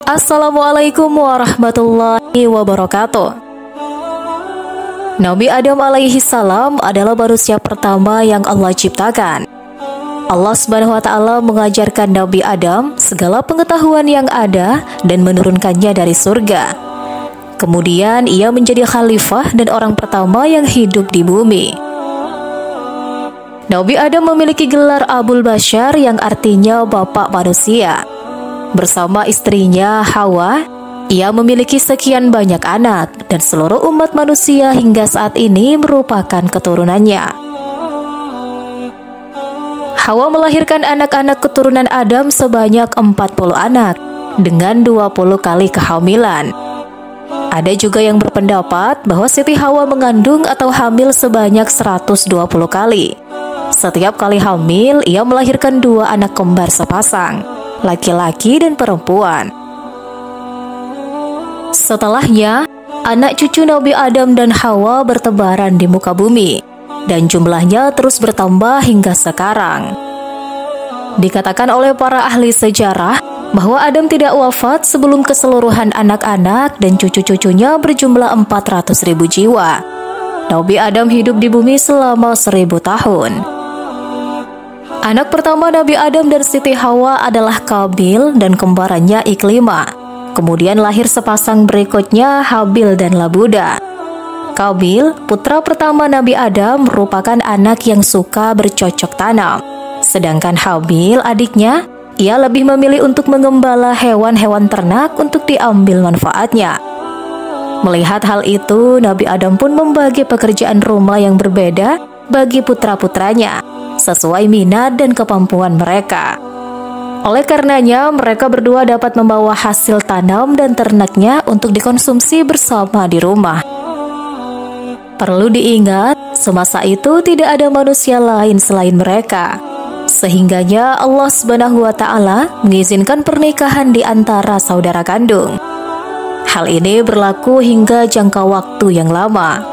Assalamualaikum warahmatullahi wabarakatuh. Nabi Adam alaihi salam adalah manusia pertama yang Allah ciptakan. Allah Subhanahu wa taala mengajarkan Nabi Adam segala pengetahuan yang ada dan menurunkannya dari surga. Kemudian ia menjadi khalifah dan orang pertama yang hidup di bumi. Nabi Adam memiliki gelar Abul Bashar yang artinya bapak manusia. Bersama istrinya Hawa, ia memiliki sekian banyak anak dan seluruh umat manusia hingga saat ini merupakan keturunannya. Hawa melahirkan anak-anak keturunan Adam sebanyak 40 anak dengan 20 kali kehamilan. Ada juga yang berpendapat bahwa Siti Hawa mengandung atau hamil sebanyak 120 kali. Setiap kali hamil, ia melahirkan 2 anak kembar sepasang, laki-laki dan perempuan. Setelahnya, anak cucu Nabi Adam dan Hawa bertebaran di muka bumi, dan jumlahnya terus bertambah hingga sekarang. Dikatakan oleh para ahli sejarah bahwa Adam tidak wafat sebelum keseluruhan anak-anak dan cucu-cucunya berjumlah 400.000 jiwa. Nabi Adam hidup di bumi selama 1000 tahun. Anak pertama Nabi Adam dan Siti Hawa adalah Qabil dan kembarannya Iklimah. Kemudian lahir sepasang berikutnya Habil dan Labuda. Qabil, putra pertama Nabi Adam, merupakan anak yang suka bercocok tanam. Sedangkan Habil, adiknya, ia lebih memilih untuk mengembala hewan-hewan ternak untuk diambil manfaatnya. Melihat hal itu, Nabi Adam pun membagi pekerjaan rumah yang berbeda bagi putra-putranya, sesuai minat dan kemampuan mereka. Oleh karenanya, mereka berdua dapat membawa hasil tanam dan ternaknya untuk dikonsumsi bersama di rumah. Perlu diingat, semasa itu tidak ada manusia lain selain mereka. Sehingganya Allah Subhanahu wa taala mengizinkan pernikahan di antara saudara kandung. Hal ini berlaku hingga jangka waktu yang lama.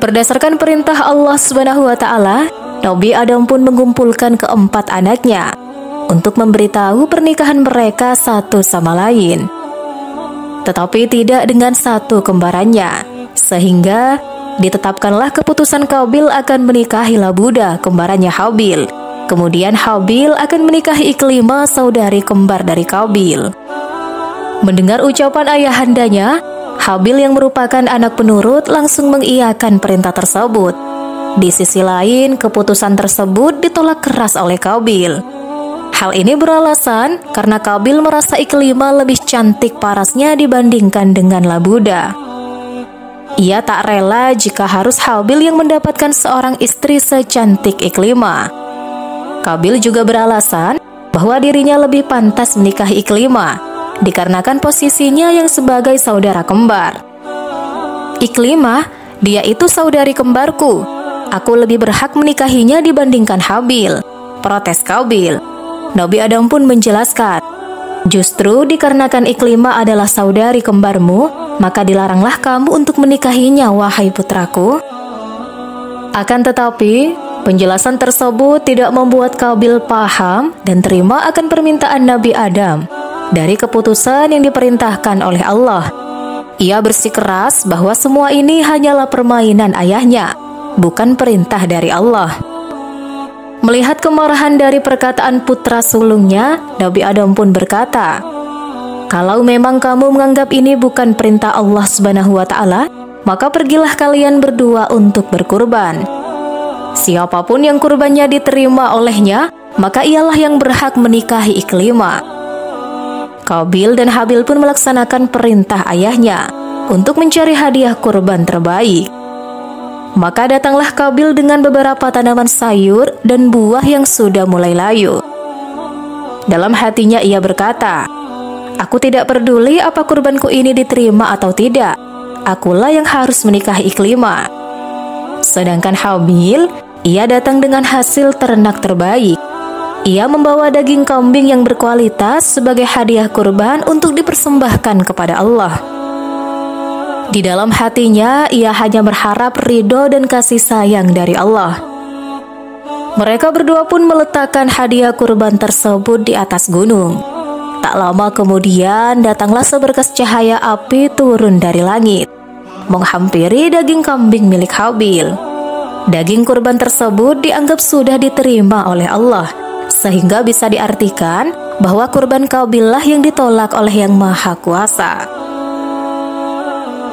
Berdasarkan perintah Allah Subhanahu wa taala, Nabi Adam pun mengumpulkan keempat anaknya untuk memberitahu pernikahan mereka satu sama lain. Tetapi tidak dengan satu kembarannya, sehingga ditetapkanlah keputusan Qabil akan menikahi Labuda, kembarannya Habil. Kemudian Habil akan menikahi Iklimah, saudari kembar dari Qabil. Mendengar ucapan ayahandanya, Habil yang merupakan anak penurut langsung mengiyakan perintah tersebut. Di sisi lain, keputusan tersebut ditolak keras oleh Qabil. Hal ini beralasan karena Qabil merasa Iklimah lebih cantik parasnya dibandingkan dengan Labuda. Ia tak rela jika harus Habil yang mendapatkan seorang istri secantik Iklimah. Qabil juga beralasan bahwa dirinya lebih pantas menikahi Iklimah, dikarenakan posisinya yang sebagai saudara kembar. Iklimah, dia itu saudari kembarku. Aku lebih berhak menikahinya dibandingkan Habil, protes Qabil. Nabi Adam pun menjelaskan, justru dikarenakan Iklimah adalah saudari kembarmu, maka dilaranglah kamu untuk menikahinya, wahai putraku. Akan tetapi, penjelasan tersebut tidak membuat Qabil paham dan terima akan permintaan Nabi Adam dari keputusan yang diperintahkan oleh Allah. Ia bersikeras bahwa semua ini hanyalah permainan ayahnya, bukan perintah dari Allah. Melihat kemarahan dari perkataan putra sulungnya, Nabi Adam pun berkata, "Kalau memang kamu menganggap ini bukan perintah Allah Subhanahu wa taala, maka pergilah kalian berdua untuk berkurban. Siapapun yang kurbannya diterima olehnya, maka ialah yang berhak menikahi Iklimah." Qabil dan Habil pun melaksanakan perintah ayahnya untuk mencari hadiah kurban terbaik. Maka datanglah Qabil dengan beberapa tanaman sayur dan buah yang sudah mulai layu. Dalam hatinya ia berkata, "Aku tidak peduli apa kurbanku ini diterima atau tidak. Akulah yang harus menikahi Iklimah." Sedangkan Habil, ia datang dengan hasil ternak terbaik. Ia membawa daging kambing yang berkualitas sebagai hadiah kurban untuk dipersembahkan kepada Allah. Di dalam hatinya, ia hanya berharap ridho dan kasih sayang dari Allah. Mereka berdua pun meletakkan hadiah kurban tersebut di atas gunung. Tak lama kemudian datanglah seberkas cahaya api turun dari langit, menghampiri daging kambing milik Habil. Daging kurban tersebut dianggap sudah diterima oleh Allah, sehingga bisa diartikan bahwa kurban Qabil lah yang ditolak oleh Yang Maha Kuasa.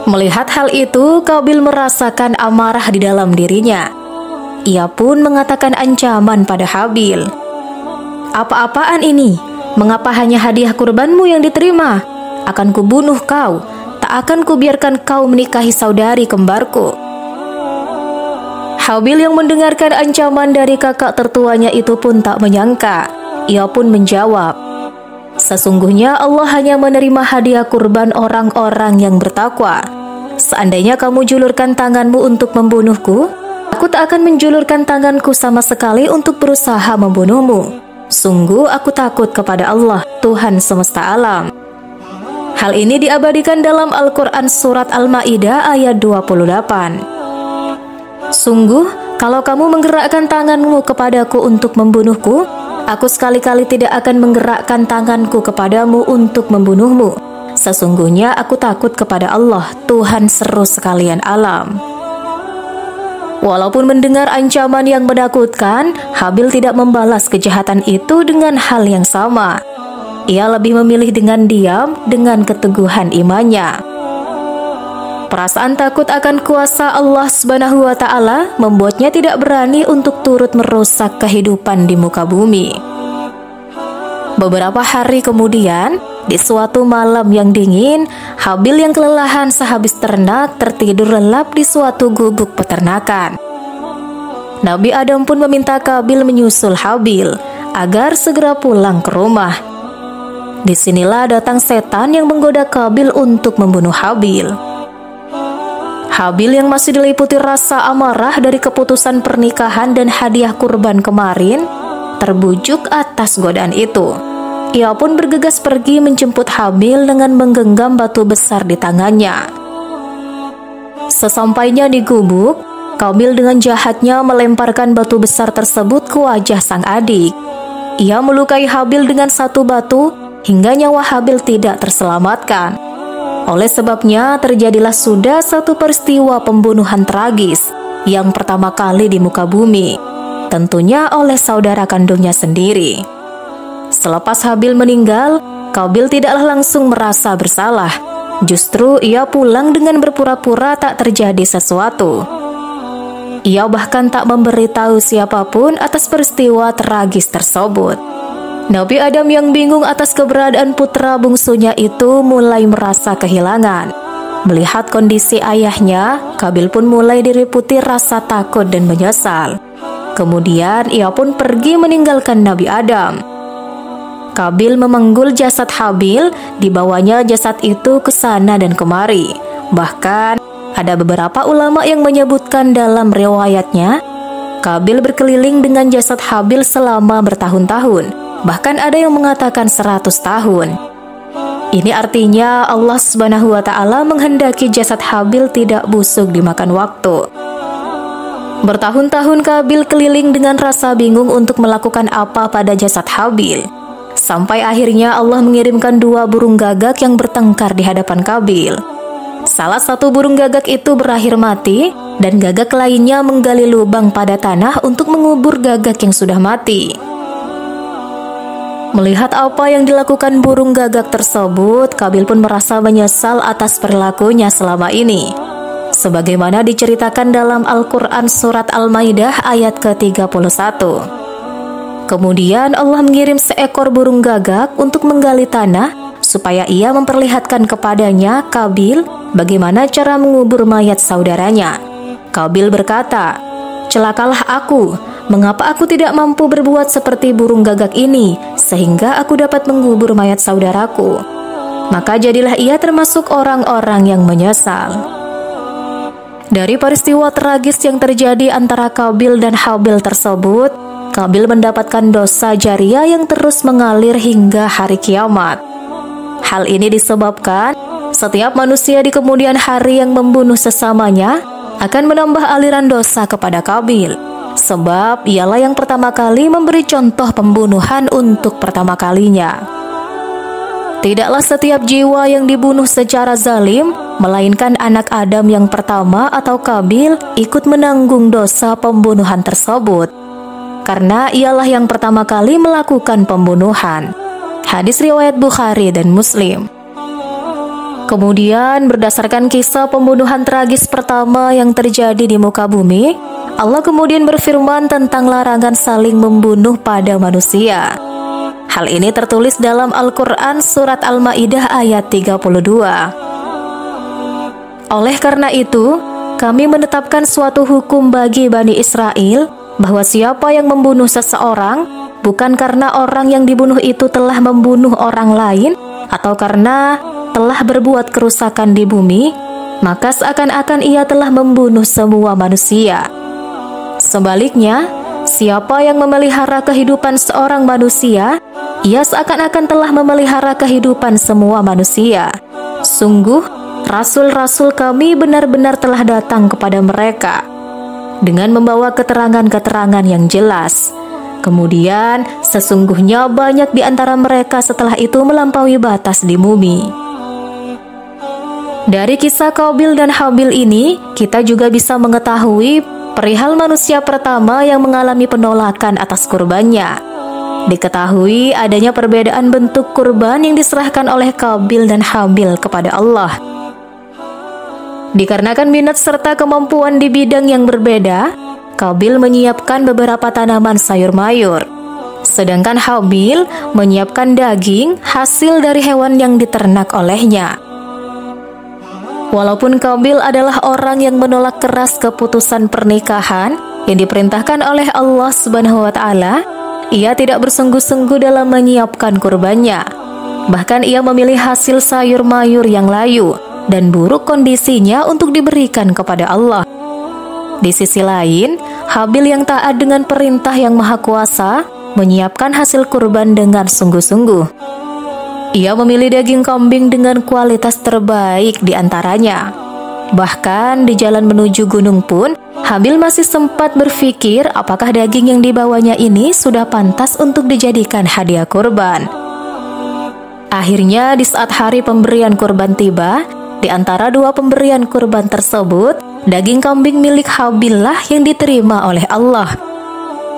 Melihat hal itu, Qabil merasakan amarah di dalam dirinya. Ia pun mengatakan ancaman pada Habil. "Apa-apaan ini? Mengapa hanya hadiah kurbanmu yang diterima? Akan kubunuh kau. Tak akan kubiarkan kau menikahi saudari kembarku." Habil yang mendengarkan ancaman dari kakak tertuanya itu pun tak menyangka. Ia pun menjawab, "Sesungguhnya Allah hanya menerima hadiah kurban orang-orang yang bertakwa. Seandainya kamu julurkan tanganmu untuk membunuhku, aku tak akan menjulurkan tanganku sama sekali untuk berusaha membunuhmu. Sungguh aku takut kepada Allah, Tuhan semesta alam." Hal ini diabadikan dalam Al-Quran Surat Al-Ma'idah ayat 28. "Sungguh, kalau kamu menggerakkan tanganmu kepadaku untuk membunuhku, aku sekali-kali tidak akan menggerakkan tanganku kepadamu untuk membunuhmu. Sesungguhnya aku takut kepada Allah, Tuhan seru sekalian alam." Walaupun mendengar ancaman yang menakutkan, Habil tidak membalas kejahatan itu dengan hal yang sama. Ia lebih memilih dengan diam dengan keteguhan imannya. Perasaan takut akan kuasa Allah Subhanahu wa Ta'ala membuatnya tidak berani untuk turut merusak kehidupan di muka bumi. Beberapa hari kemudian, di suatu malam yang dingin, Habil yang kelelahan sehabis ternak tertidur lelap di suatu gubuk peternakan. Nabi Adam pun meminta Qabil menyusul Habil agar segera pulang ke rumah. Disinilah datang setan yang menggoda Qabil untuk membunuh Habil. Habil yang masih diliputi rasa amarah dari keputusan pernikahan dan hadiah kurban kemarin, terbujuk atas godaan itu. Ia pun bergegas pergi menjemput Habil dengan menggenggam batu besar di tangannya. Sesampainya di gubuk, Qabil dengan jahatnya melemparkan batu besar tersebut ke wajah sang adik. Ia melukai Habil dengan satu batu hingga nyawa Habil tidak terselamatkan. Oleh sebabnya terjadilah sudah satu peristiwa pembunuhan tragis yang pertama kali di muka bumi, tentunya oleh saudara kandungnya sendiri. Selepas Habil meninggal, Qabil tidaklah langsung merasa bersalah. Justru ia pulang dengan berpura-pura tak terjadi sesuatu. Ia bahkan tak memberitahu siapapun atas peristiwa tragis tersebut. Nabi Adam yang bingung atas keberadaan putra bungsunya itu mulai merasa kehilangan. Melihat kondisi ayahnya, Qabil pun mulai diliputi rasa takut dan menyesal. Kemudian ia pun pergi meninggalkan Nabi Adam. Qabil memanggul jasad Habil, dibawanya jasad itu ke sana dan kemari. Bahkan ada beberapa ulama yang menyebutkan dalam riwayatnya, Qabil berkeliling dengan jasad Habil selama bertahun-tahun. Bahkan ada yang mengatakan 100 tahun. Ini artinya Allah Subhanahu wa Ta'ala menghendaki jasad Habil tidak busuk dimakan waktu. Bertahun-tahun Qabil keliling dengan rasa bingung untuk melakukan apa pada jasad Habil. Sampai akhirnya Allah mengirimkan 2 burung gagak yang bertengkar di hadapan Qabil. Salah satu burung gagak itu berakhir mati, dan gagak lainnya menggali lubang pada tanah untuk mengubur gagak yang sudah mati. Melihat apa yang dilakukan burung gagak tersebut, Qabil pun merasa menyesal atas perilakunya selama ini. Sebagaimana diceritakan dalam Al-Quran Surat Al-Maidah ayat ke-31. Kemudian Allah mengirim seekor burung gagak untuk menggali tanah supaya ia memperlihatkan kepadanya, Qabil, bagaimana cara mengubur mayat saudaranya. Qabil berkata, "Celakalah aku, mengapa aku tidak mampu berbuat seperti burung gagak ini, sehingga aku dapat mengubur mayat saudaraku?" Maka jadilah ia termasuk orang-orang yang menyesal. Dari peristiwa tragis yang terjadi antara Qabil dan Habil tersebut, Qabil mendapatkan dosa jariah yang terus mengalir hingga hari kiamat. Hal ini disebabkan setiap manusia di kemudian hari yang membunuh sesamanya akan menambah aliran dosa kepada Qabil, sebab ialah yang pertama kali memberi contoh pembunuhan untuk pertama kalinya. Tidaklah setiap jiwa yang dibunuh secara zalim, melainkan anak Adam yang pertama atau Qabil ikut menanggung dosa pembunuhan tersebut, karena ialah yang pertama kali melakukan pembunuhan. Hadis riwayat Bukhari dan Muslim. Kemudian berdasarkan kisah pembunuhan tragis pertama yang terjadi di muka bumi, Allah kemudian berfirman tentang larangan saling membunuh pada manusia. Hal ini tertulis dalam Al-Quran surat Al-Ma'idah ayat 32. Oleh karena itu, kami menetapkan suatu hukum bagi Bani Israel bahwa siapa yang membunuh seseorang bukan karena orang yang dibunuh itu telah membunuh orang lain atau karena telah berbuat kerusakan di bumi, maka seakan-akan ia telah membunuh semua manusia. Sebaliknya, siapa yang memelihara kehidupan seorang manusia, ia seakan-akan telah memelihara kehidupan semua manusia. Sungguh, rasul-rasul kami benar-benar telah datang kepada mereka dengan membawa keterangan-keterangan yang jelas. Kemudian, sesungguhnya banyak di antara mereka setelah itu melampaui batas di bumi. Dari kisah Qabil dan Habil ini, kita juga bisa mengetahui perihal manusia pertama yang mengalami penolakan atas kurbannya. Diketahui adanya perbedaan bentuk kurban yang diserahkan oleh Qabil dan Habil kepada Allah. Dikarenakan minat serta kemampuan di bidang yang berbeda, Qabil menyiapkan beberapa tanaman sayur mayur, sedangkan Habil menyiapkan daging hasil dari hewan yang diternak olehnya. Walaupun Qabil adalah orang yang menolak keras keputusan pernikahan yang diperintahkan oleh Allah Subhanahu wa Ta'ala, ia tidak bersungguh-sungguh dalam menyiapkan kurbannya. Bahkan ia memilih hasil sayur mayur yang layu dan buruk kondisinya untuk diberikan kepada Allah. Di sisi lain, Habil yang taat dengan perintah yang maha kuasa menyiapkan hasil kurban dengan sungguh-sungguh. Ia memilih daging kambing dengan kualitas terbaik di antaranya. Bahkan di jalan menuju gunung pun, Habil masih sempat berpikir apakah daging yang dibawanya ini sudah pantas untuk dijadikan hadiah kurban. Akhirnya di saat hari pemberian kurban tiba, di antara dua pemberian kurban tersebut, daging kambing milik Habil lah yang diterima oleh Allah.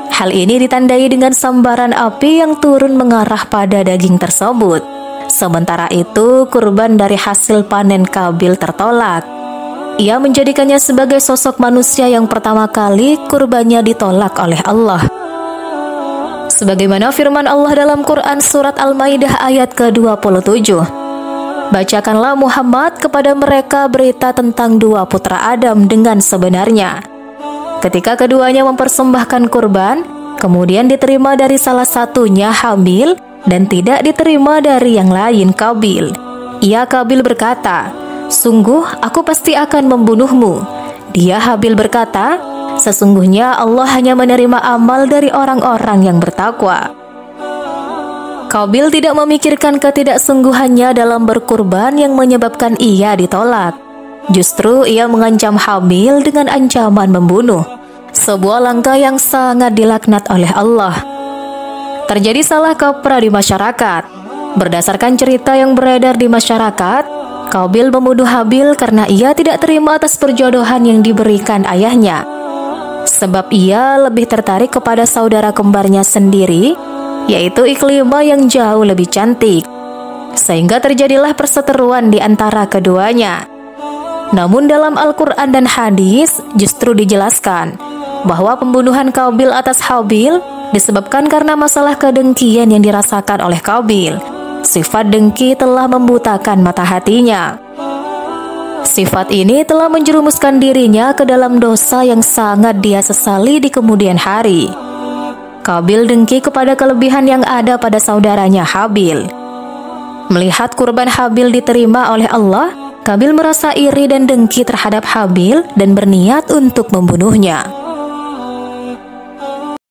Hal ini ditandai dengan sambaran api yang turun mengarah pada daging tersebut. Sementara itu, kurban dari hasil panen Qabil tertolak. Ia menjadikannya sebagai sosok manusia yang pertama kali kurbannya ditolak oleh Allah. Sebagaimana firman Allah dalam Quran surat Al-Maidah ayat ke-27. Bacakanlah Muhammad kepada mereka berita tentang dua putra Adam dengan sebenarnya. Ketika keduanya mempersembahkan kurban, kemudian diterima dari salah satunya Habil dan tidak diterima dari yang lain Qabil. Ia Qabil berkata, "Sungguh aku pasti akan membunuhmu." Dia Habil berkata, "Sesungguhnya Allah hanya menerima amal dari orang-orang yang bertakwa." Qabil tidak memikirkan ketidaksungguhannya dalam berkurban yang menyebabkan ia ditolak. Justru ia mengancam Habil dengan ancaman membunuh, sebuah langkah yang sangat dilaknat oleh Allah. Terjadi salah kaprah di masyarakat. Berdasarkan cerita yang beredar di masyarakat, Qabil membunuh Habil karena ia tidak terima atas perjodohan yang diberikan ayahnya. Sebab ia lebih tertarik kepada saudara kembarnya sendiri, yaitu Iklimah yang jauh lebih cantik. Sehingga terjadilah perseteruan di antara keduanya. Namun dalam Al-Quran dan hadis justru dijelaskan bahwa pembunuhan Qabil atas Habil disebabkan karena masalah kedengkian yang dirasakan oleh Qabil. Sifat dengki telah membutakan mata hatinya. Sifat ini telah menjerumuskan dirinya ke dalam dosa yang sangat dia sesali di kemudian hari. Qabil dengki kepada kelebihan yang ada pada saudaranya Habil. Melihat kurban Habil diterima oleh Allah, Qabil merasa iri dan dengki terhadap Habil dan berniat untuk membunuhnya.